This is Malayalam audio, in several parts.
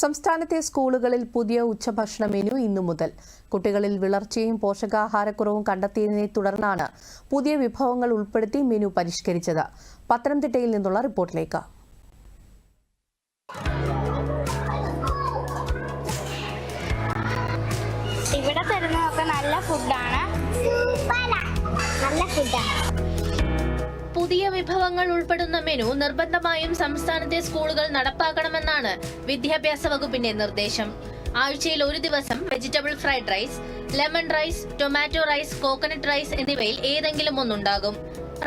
സംസ്ഥാനത്തെ സ്കൂളുകളിൽ പുതിയ ഉച്ചഭക്ഷണ മെനു ഇന്നു മുതൽ. കുട്ടികളിൽ വിളർച്ചയും പോഷകാഹാരക്കുറവും കണ്ടെത്തിയതിനെ തുടർന്നാണ് പുതിയ വിഭവങ്ങൾ ഉൾപ്പെടുത്തി മെനു പരിഷ്കരിച്ചത്. പത്തനംതിട്ടയിൽ നിന്നുള്ള റിപ്പോർട്ടിലേക്ക്. ഇവിടെ തരുന്നതൊക്കെ നല്ല ഫുഡാണ്. പുതിയ വിഭവങ്ങൾ ഉൾപ്പെടുന്ന മെനു നിർബന്ധമായും സംസ്ഥാനത്തെ സ്കൂളുകൾ നടപ്പാക്കണമെന്നാണ് വിദ്യാഭ്യാസ വകുപ്പിന്റെ നിർദ്ദേശം. ആഴ്ചയിൽ ഒരു ദിവസം vegetable fried rice, lemon rice, tomato rice, coconut rice എന്നിവയിൽ ഏതെങ്കിലും ഒന്നുണ്ടാകും.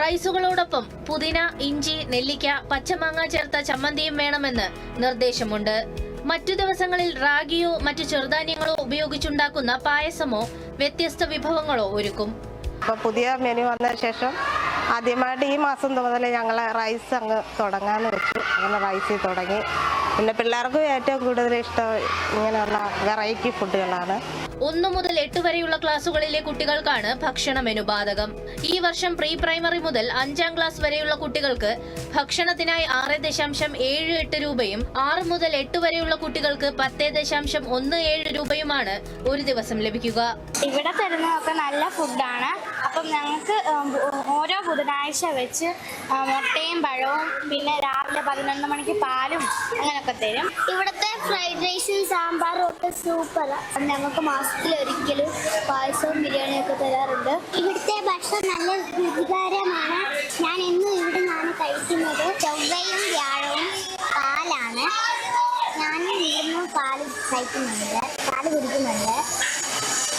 റൈസുകളോടൊപ്പം പുതിന, ഇഞ്ചി, നെല്ലിക്ക, പച്ചമാങ്ങ ചേർത്ത ചമ്മന്തിയും വേണമെന്ന് നിർദ്ദേശമുണ്ട്. മറ്റു ദിവസങ്ങളിൽ റാഗിയോ മറ്റു ചെറുധാന്യങ്ങളോ ഉപയോഗിച്ചുണ്ടാക്കുന്ന പായസമോ വ്യത്യസ്ത വിഭവങ്ങളോ ഒരുക്കും. പുതിയ മെനു വന്ന ശേഷം ആദ്യമായിട്ട് ഈ മാസം മുതൽ ഞങ്ങൾ റൈസ് അങ്ങ് തുടങ്ങാമെന്ന് വെച്ചു. അങ്ങനെ റൈസിൽ തുടങ്ങി. പിന്നെ പിള്ളേർക്ക് ഏറ്റവും കൂടുതൽ ഇഷ്ടം ഇങ്ങനെയുള്ള വെറൈറ്റി ഫുഡുകളാണ്. 1 മുതൽ 8 വരെയുള്ള ക്ലാസുകളിലെ കുട്ടികൾക്കാണ് ഭക്ഷണ മെനു ബാധകം. ഈ വർഷം പ്രീ പ്രൈമറി മുതൽ 5ാം ക്ലാസ് വരെയുള്ള കുട്ടികൾക്ക് ഭക്ഷണത്തിനായി 6.78 രൂപയും 6 മുതൽ 8 വരെയുള്ള കുട്ടികൾക്ക് 10.17 രൂപയുമാണ് ഒരു ദിവസം ലഭിക്കുക. ഇവിടെ തരുന്നതൊക്കെ നല്ല ഫുഡാണ്. അപ്പം ഞങ്ങൾക്ക് ഓരോ ബുധനാഴ്ച വെച്ച് മുട്ടയും പഴവും പിന്നെ രാവിലെ 11 മണിക്ക് പാലും അങ്ങനെയൊക്കെ തരും. ഇവിടുത്തെ ഫ്രൈഡ് റൈസും സാമ്പാറും ഒക്കെ സൂപ്പറാണ്. ഞങ്ങൾക്ക് മാസത്തിലൊരിക്കലും പായസവും ബിരിയാണിയൊക്കെ തരാറുണ്ട്. ഇവിടുത്തെ ഭക്ഷണം നല്ല രുചികരമാണ്. ഞാൻ എന്നും ഇവിടുന്നാണ് കഴിക്കുന്നത്. ചൊവ്വയും വ്യാഴവും പാലാണ്. ഞാൻ ഇവിടുന്ന് പാല് കഴിക്കുന്നുണ്ട്, പാല് കുടിക്കുന്നുണ്ട്.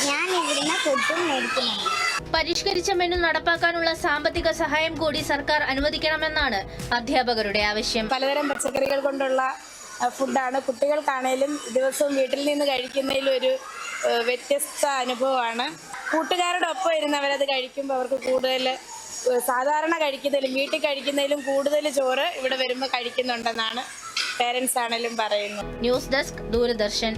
ഞാൻ ഇവിടുന്ന് ഫുഡും മേടിക്കുന്നുണ്ട്. പരിഷ്കരിച്ച മെനു നടപ്പാക്കാനുള്ള സാമ്പത്തിക സഹായം കൂടി സർക്കാർ അനുവദിക്കണമെന്നാണ് അധ്യാപകരുടെ ആവശ്യം. പലതരം പച്ചക്കറികൾ കൊണ്ടുള്ള ഫുഡാണ്. കുട്ടികൾക്കാണേലും ദിവസവും വീട്ടിൽ നിന്ന് കഴിക്കുന്നതിലും ഒരു വ്യത്യസ്ത അനുഭവമാണ്. കൂട്ടുകാരുടെ ഒപ്പം ഇരുന്നവരത് കഴിക്കുമ്പോൾ അവർക്ക് കൂടുതൽ സാധാരണ കഴിക്കുന്നതിലും വീട്ടിൽ കഴിക്കുന്നതിലും കൂടുതൽ ചോറ് ഇവിടെ വരുമ്പോൾ കഴിക്കുന്നുണ്ടെന്നാണ് പേരൻസ് ആണേലും പറയുന്നത്. News desk, Doordarshan.